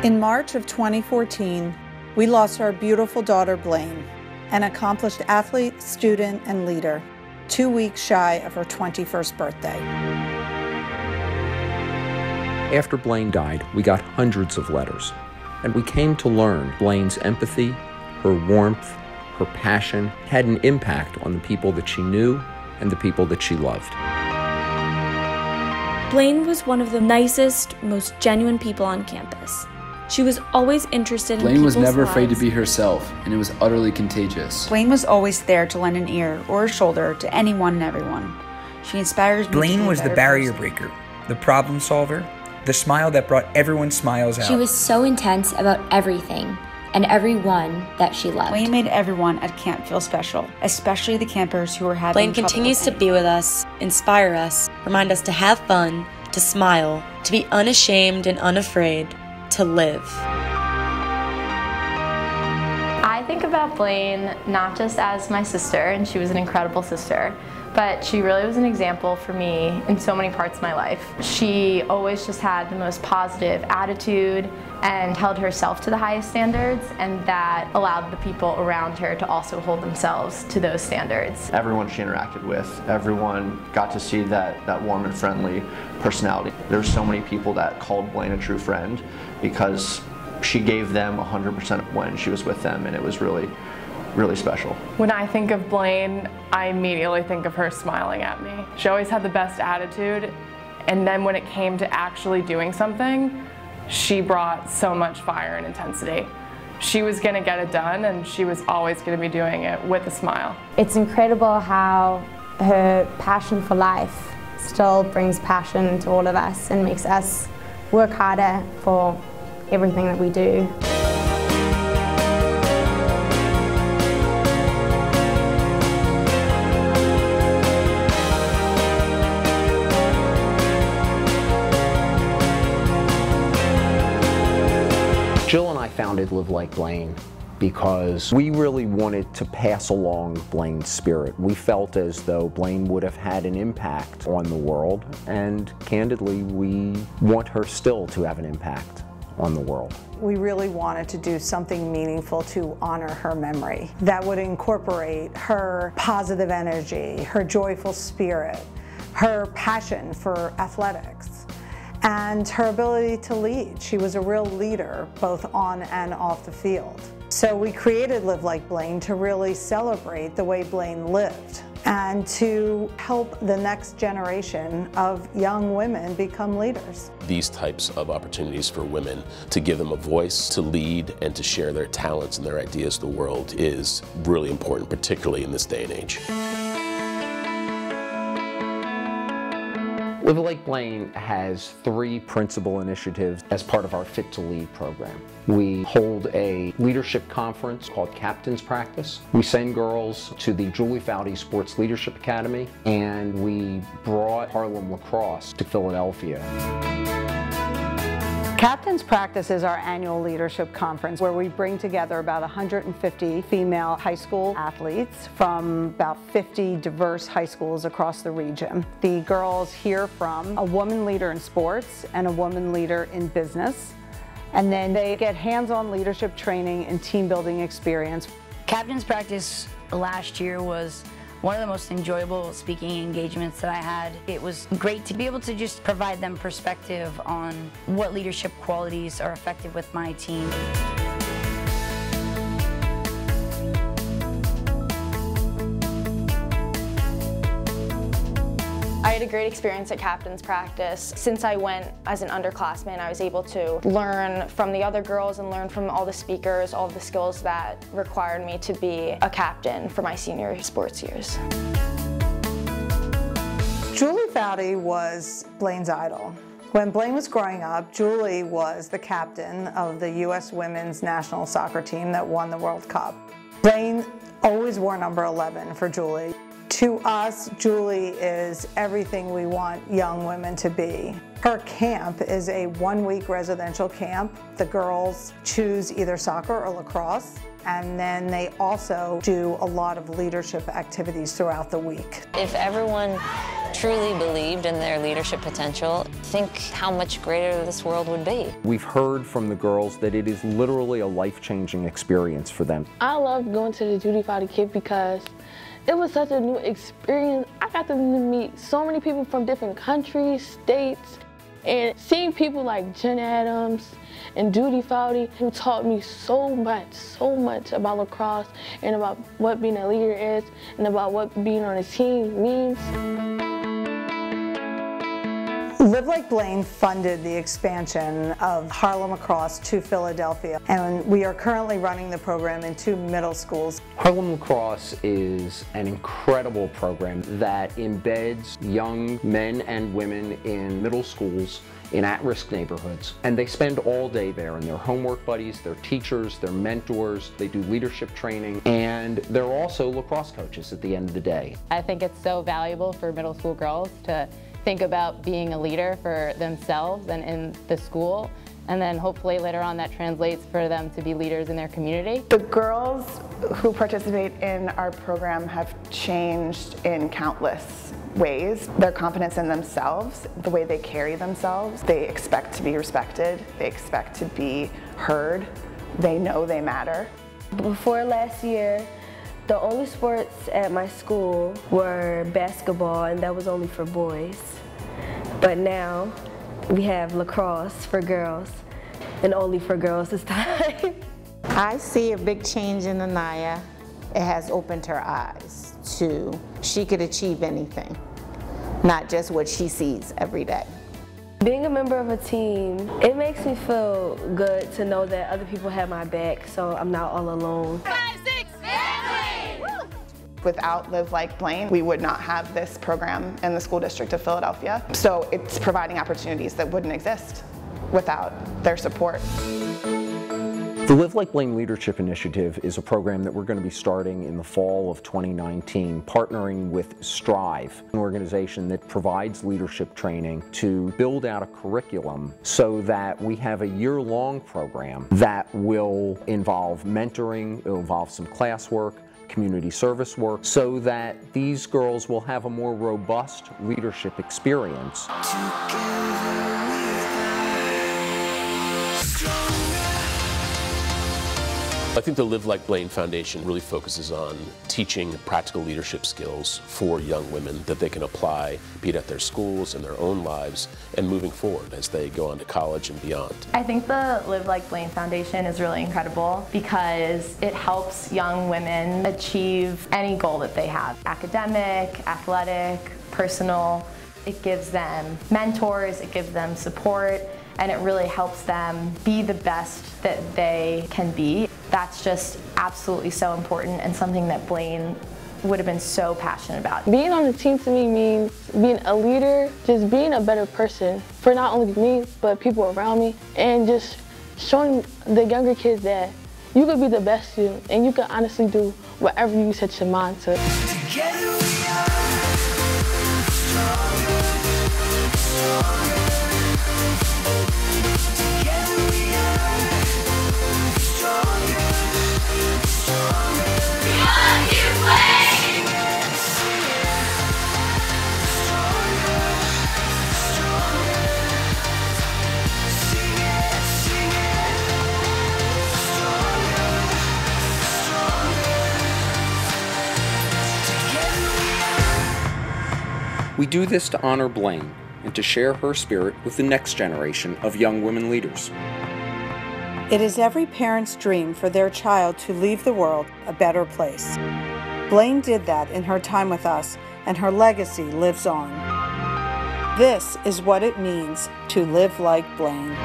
In March of 2014, we lost our beautiful daughter, Blaine, an accomplished athlete, student, and leader, 2 weeks shy of her 21st birthday. After Blaine died, we got hundreds of letters, and we came to learn Blaine's empathy, her warmth, her passion had an impact on the people that she knew and the people that she loved. Blaine was one of the nicest, most genuine people on campus. She was always interested in people's lives. Blaine was never afraid to be herself, and it was utterly contagious. Blaine was always there to lend an ear or a shoulder to anyone and everyone. She inspires me. Blaine was the barrier breaker, the problem solver, the smile that brought everyone's smiles out. She was so intense about everything and everyone that she loved. Blaine made everyone at camp feel special, especially the campers who were having Blaine continues to be with us, inspire us, remind us to have fun, to smile, to be unashamed and unafraid, to live. I think about Blaine not just as my sister, and she was an incredible sister, but she really was an example for me in so many parts of my life. She always just had the most positive attitude and held herself to the highest standards, and that allowed the people around her to also hold themselves to those standards. Everyone she interacted with, everyone got to see that warm and friendly personality. There were so many people that called Blaine a true friend because she gave them 100% when she was with them, and it was really special. When I think of Blaine, I immediately think of her smiling at me. She always had the best attitude, and then when it came to actually doing something, she brought so much fire and intensity. She was gonna get it done, and she was always gonna be doing it with a smile. It's incredible how her passion for life still brings passion to all of us and makes us work harder for everything that we do. Jill and I founded Live Like Blaine because we really wanted to pass along Blaine's spirit. We felt as though Blaine would have had an impact on the world, and candidly, we want her still to have an impact on the world. We really wanted to do something meaningful to honor her memory that would incorporate her positive energy, her joyful spirit, her passion for athletics, and her ability to lead. She was a real leader, both on and off the field. So we created Live Like Blaine to really celebrate the way Blaine lived and to help the next generation of young women become leaders. These types of opportunities for women to give them a voice, to lead, and to share their talents and their ideas to the world is really important, particularly in this day and age. Live Like Blaine has 3 principal initiatives as part of our Fit to Lead program. We hold a leadership conference called Captain's Practice. We send girls to the Julie Foudy Sports Leadership Academy, and we brought Harlem Lacrosse to Philadelphia. Captain's Practice is our annual leadership conference where we bring together about 150 female high school athletes from about 50 diverse high schools across the region. The girls hear from a woman leader in sports and a woman leader in business, and then they get hands-on leadership training and team building experience. Captain's Practice last year was one of the most enjoyable speaking engagements that I had. It was great to be able to just provide them perspective on what leadership qualities are effective with my team. I had a great experience at Captain's Practice. Since I went as an underclassman, I was able to learn from the other girls and learn from all the speakers, all of the skills that required me to be a captain for my senior sports years. Julie Foudy was Blaine's idol. When Blaine was growing up, Julie was the captain of the U.S. women's national soccer team that won the World Cup. Blaine always wore number 11 for Julie. To us, Julie is everything we want young women to be. Her camp is a 1-week residential camp. The girls choose either soccer or lacrosse, and then they also do a lot of leadership activities throughout the week. If everyone truly believed in their leadership potential, think how much greater this world would be. We've heard from the girls that it is literally a life-changing experience for them. I loved going to the Judy Foudy Kid because it was such a new experience. I got to meet so many people from different countries, states, and seeing people like Jen Adams and Judy Foudy, who taught me so much about lacrosse and about what being a leader is and about what being on a team means. Live Like Blaine funded the expansion of Harlem Lacrosse to Philadelphia, and we are currently running the program in 2 middle schools. Harlem Lacrosse is an incredible program that embeds young men and women in middle schools in at-risk neighborhoods, and they spend all day there, and they're homework buddies, they're teachers, they're mentors, they do leadership training, and they're also lacrosse coaches at the end of the day. I think it's so valuable for middle school girls to think about being a leader for themselves and in the school, and then hopefully later on that translates for them to be leaders in their community. The girls who participate in our program have changed in countless ways. Their confidence in themselves, the way they carry themselves, they expect to be respected, they expect to be heard, they know they matter. Before last year, the only sports at my school were basketball, and that was only for boys. But now we have lacrosse for girls, and only for girls this time. I see a big change in Anaya. It has opened her eyes to she could achieve anything, not just what she sees every day. Being a member of a team, it makes me feel good to know that other people have my back, so I'm not all alone. 5, 6, family! Without Live Like Blaine, we would not have this program in the school district of Philadelphia. So it's providing opportunities that wouldn't exist without their support. The Live Like Blaine Leadership Initiative is a program that we're going to be starting in the fall of 2019, partnering with Strive, an organization that provides leadership training to build out a curriculum so that we have a year-long program that will involve mentoring, it will involve some classwork, community service work, so that these girls will have a more robust leadership experience. I think the Live Like Blaine Foundation really focuses on teaching practical leadership skills for young women that they can apply, be it at their schools, in their own lives, and moving forward as they go on to college and beyond. I think the Live Like Blaine Foundation is really incredible because it helps young women achieve any goal that they have, academic, athletic, personal. It gives them mentors, it gives them support, and it really helps them be the best that they can be. That's just absolutely so important and something that Blaine would have been so passionate about. Being on the team to me means being a leader, just being a better person for not only me, but people around me, and just showing the younger kids that you could be the best you, and you can honestly do whatever you set your mind to. Together we are stronger, stronger. Together we are stronger, stronger. Beyond you, Blaine! Stronger, stronger. Sing it, sing it. Stronger, stronger. Together we are. We do this to honor Blaine and to share her spirit with the next generation of young women leaders. It is every parent's dream for their child to leave the world a better place. Blaine did that in her time with us, and her legacy lives on. This is what it means to live like Blaine.